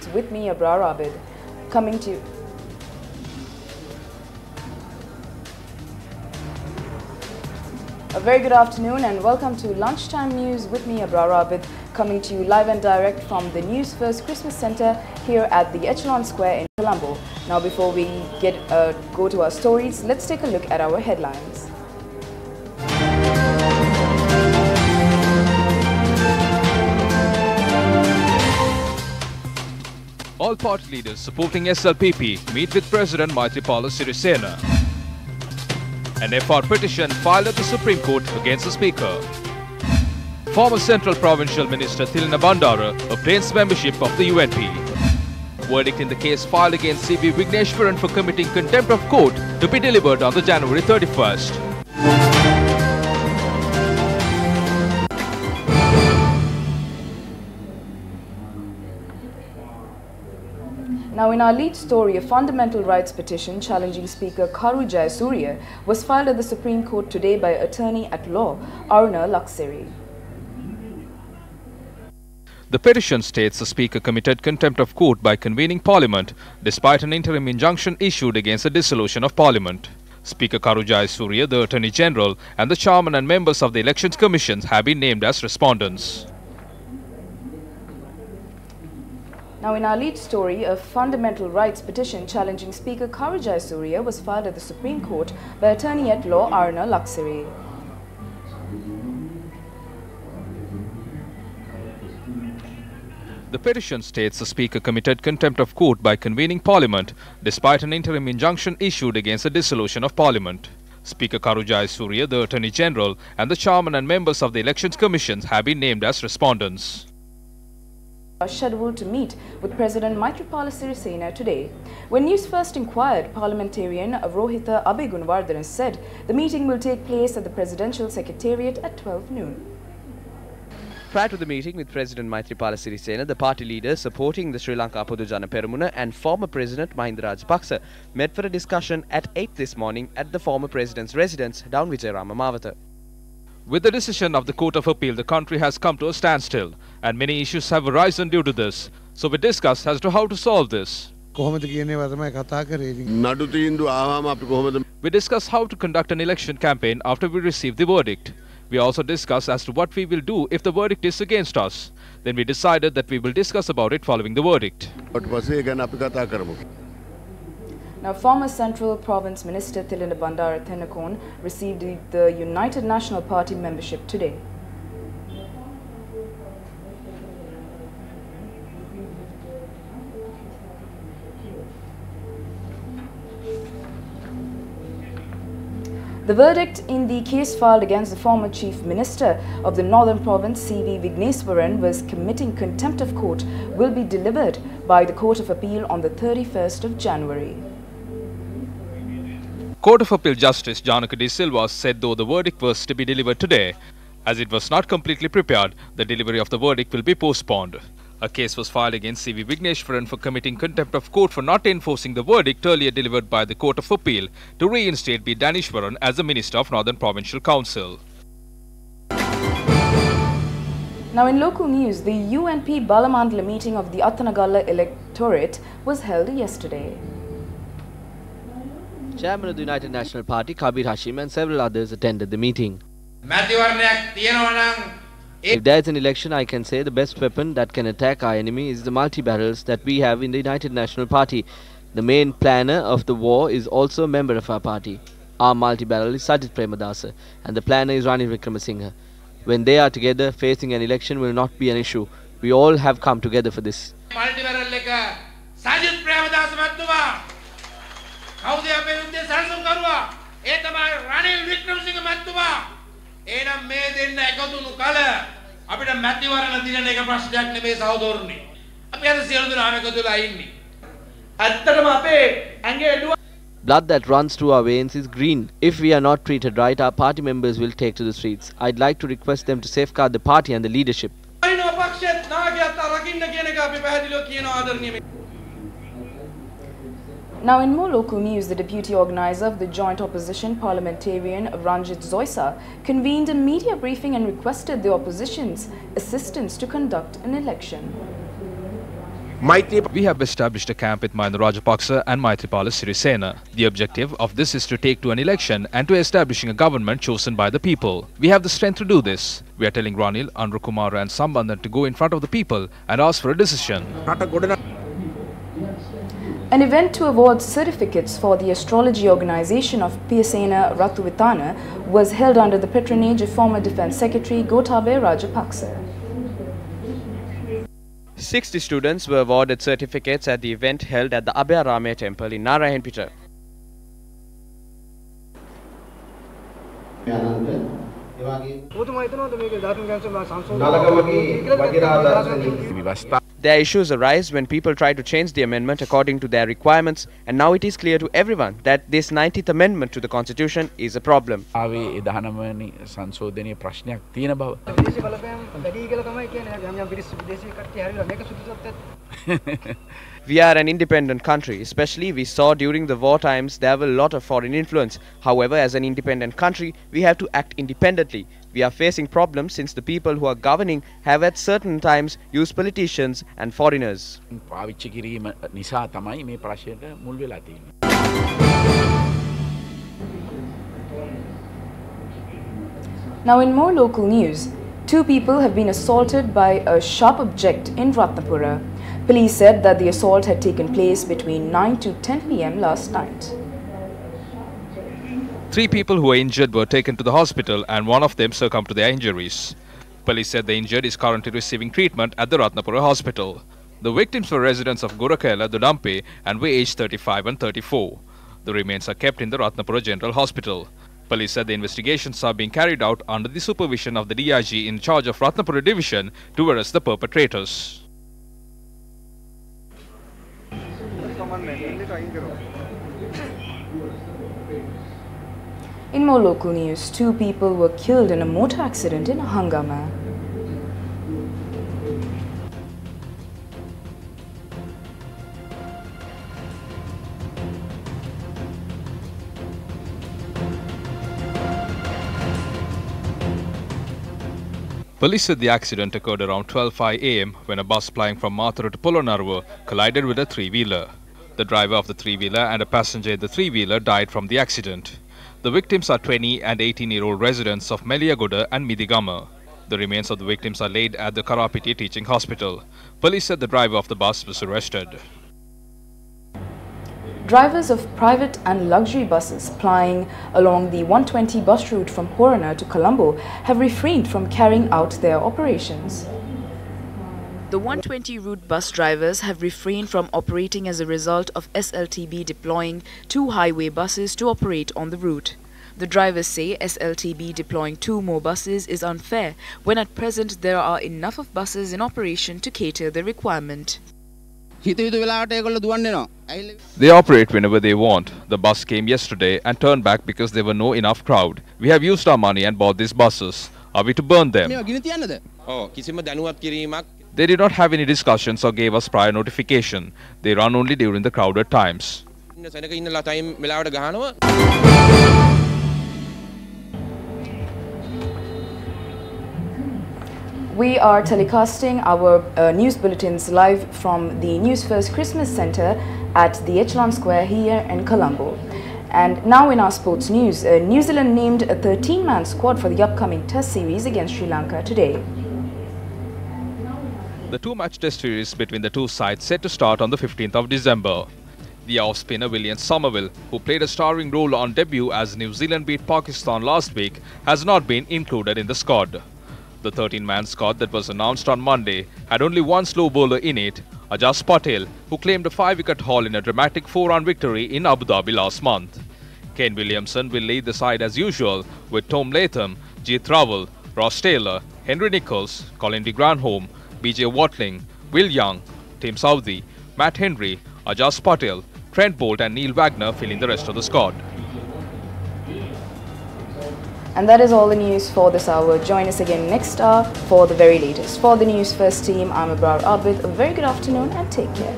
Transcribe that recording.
News with me, Abrar Abid, coming to you. A very good afternoon and welcome to Lunchtime News with me, Abrar Abid, coming to you live and direct from the Newsfirst Christmas Centre here at the Echelon Square in Colombo. Now, before we go to our stories, let's take a look at our headlines. All party leaders supporting SLPP meet with President Maithripala Sirisena. An FR petition filed at the Supreme Court against the Speaker. Former Central Provincial Minister Thilina Bandara obtains membership of the UNP. Verdict in the case filed against CV Vigneshwaran for committing contempt of court to be delivered on the January 31st. Now, in our lead story, a fundamental rights petition challenging Speaker Karu Jayasuriya was filed at the Supreme Court today by attorney at law Aruna Lakseri. The petition states the Speaker committed contempt of court by convening Parliament despite an interim injunction issued against the dissolution of Parliament. Speaker Karu Jayasuriya, the Attorney General and the Chairman and members of the Elections Commissions have been named as respondents. Now, in our lead story, a fundamental rights petition challenging Speaker Karu Jayasuriya was filed at the Supreme Court by attorney at law Aruna Lakseri. The petition states the Speaker committed contempt of court by convening Parliament despite an interim injunction issued against the dissolution of Parliament. Speaker Karu Jayasuriya, the Attorney General and the Chairman and members of the Elections Commissions have been named as respondents. Are scheduled to meet with President Maithripala Sirisena today. When News First inquired, parliamentarian Rohitha Abhigunwardhan said the meeting will take place at the Presidential Secretariat at 12 noon. Prior to the meeting with President Maithripala Sirisena, the party leaders supporting the Sri Lanka Podujana Peramuna and former President Mahinda Rajapaksa met for a discussion at 8 this morning at the former President's residence down Vijayarama Mawatha. With the decision of the Court of Appeal, the country has come to a standstill and many issues have arisen due to this. So we discussed as to how to solve this. We discussed how to conduct an election campaign after we receive the verdict. We also discussed as to what we will do if the verdict is against us. Then we decided that we will discuss about it following the verdict. Now, former Central Province Minister Thilina Bandara received the United National Party membership today. The verdict in the case filed against the former Chief Minister of the Northern Province, CV Vigneshwaran, was committing contempt of court will be delivered by the Court of Appeal on the 31st of January. Court of Appeal Justice Janaka D. Silva said though the verdict was to be delivered today, as it was not completely prepared, the delivery of the verdict will be postponed. A case was filed against CV Vigneshwaran for committing contempt of court for not enforcing the verdict earlier delivered by the Court of Appeal to reinstate B. Danishwaran as the Minister of Northern Provincial Council. Now, in local news, the UNP Balamandala meeting of the Athanagala electorate was held yesterday. Chairman of the United National Party, Kabir Hashim, and several others attended the meeting. If there is an election, I can say the best weapon that can attack our enemy is the multi-barrels that we have in the United National Party. The main planner of the war is also a member of our party. Our multi-barrel is Sajid Premadasa and the planner is Ranil Wickramasinghe. When they are together, facing an election will not be an issue. We all have come together for this. Multi-barrel Sajid Premadasa කවුද අපේ යුද්ධය සැලසුම් කරුවා ඒ තමයි රනිල් වික්‍රමසිංහ මැතිතුමා එහෙනම් මේ දෙන්න එකතුණු කල අපිට මැතිවරණ දිනන එක ප්‍රශ්නයක් නෙමෙයි සහෝදරනි අපි අද සියලු දෙනා එකතුලා ඉන්නේ ඇත්තටම අපේ ඇඟේ එළුව Blood that runs through our veins is green. If we are not treated right, our party members will take to the streets. I'd like to request them to safeguard the party and the leadership. Now, in more local news, the deputy organizer of the joint opposition parliamentarian Ranjit Zoisa convened a media briefing and requested the opposition's assistance to conduct an election. We have established a camp with Mahinda Rajapaksa and Maithripala Sirisena. The objective of this is to take to an election and to establishing a government chosen by the people. We have the strength to do this. We are telling Ranil, Anrukumara and Sambandhan to go in front of the people and ask for a decision. An event to award certificates for the astrology organization of Piyasena Ratuvitana was held under the patronage of former Defence Secretary Gotabaya Rajapaksa. 60 students were awarded certificates at the event held at the Abhayarame temple in Narayanpeta. Their issues arise when people try to change the amendment according to their requirements, and now it is clear to everyone that this 19th amendment to the constitution is a problem. We are an independent country, especially we saw during the war times there were a lot of foreign influence. However, as an independent country, we have to act independently. We are facing problems since the people who are governing have at certain times used politicians and foreigners. Now in more local news, 2 people have been assaulted by a sharp object in Ratnapura. Police said that the assault had taken place between 9 to 10 p.m. last night. 3 people who were injured were taken to the hospital and one of them succumbed to their injuries. Police said the injured is currently receiving treatment at the Ratnapura hospital. The victims were residents of Gorakela, Dudampe and were aged 35 and 34. The remains are kept in the Ratnapura General Hospital. Police said the investigations are being carried out under the supervision of the DIG in charge of Ratnapura Division to arrest the perpetrators. In more local news, 2 people were killed in a motor accident in Hangama. Police said the accident occurred around 12:05 am when a bus plying from Mathura to Polonnaruwa collided with a 3-wheeler. The driver of the 3-wheeler and a passenger in the 3-wheeler died from the accident. The victims are 20 and 18-year-old residents of Meliyagoda and Midigama. The remains of the victims are laid at the Karapiti Teaching Hospital. Police said the driver of the bus was arrested. Drivers of private and luxury buses plying along the 120 bus route from Horana to Colombo have refrained from carrying out their operations. The 120 route bus drivers have refrained from operating as a result of SLTB deploying 2 highway buses to operate on the route. The drivers say SLTB deploying 2 more buses is unfair when at present there are enough of buses in operation to cater the requirement. They operate whenever they want. The bus came yesterday and turned back because there were no enough crowd. We have used our money and bought these buses. Are we to burn them? They did not have any discussions or gave us prior notification. They run only during the crowded times. We are telecasting our news bulletins live from the Newsfirst Christmas Centre at the Echelon Square here in Colombo. And now in our sports news, New Zealand named a 13-man squad for the upcoming Test series against Sri Lanka today. The 2-match Test series between the 2 sides set to start on the 15th of December. The off-spinner William Somerville, who played a starring role on debut as New Zealand beat Pakistan last week, has not been included in the squad. The 13-man squad that was announced on Monday had only one slow bowler in it, Ajaz Patel, who claimed a 5-wicket haul in a dramatic 4-run victory in Abu Dhabi last month. Kane Williamson will lead the side as usual with Tom Latham, Jeet Rawal, Ross Taylor, Henry Nicholls, Colin de Granholm, BJ Watling, Will Young, Tim Southee, Matt Henry, Ajaz Patel, Trent Bolt and Neil Wagner filling the rest of the squad. And that is all the news for this hour. Join us again next hour for the very latest. For the News First team, I'm Abrar Abid. A very good afternoon and take care.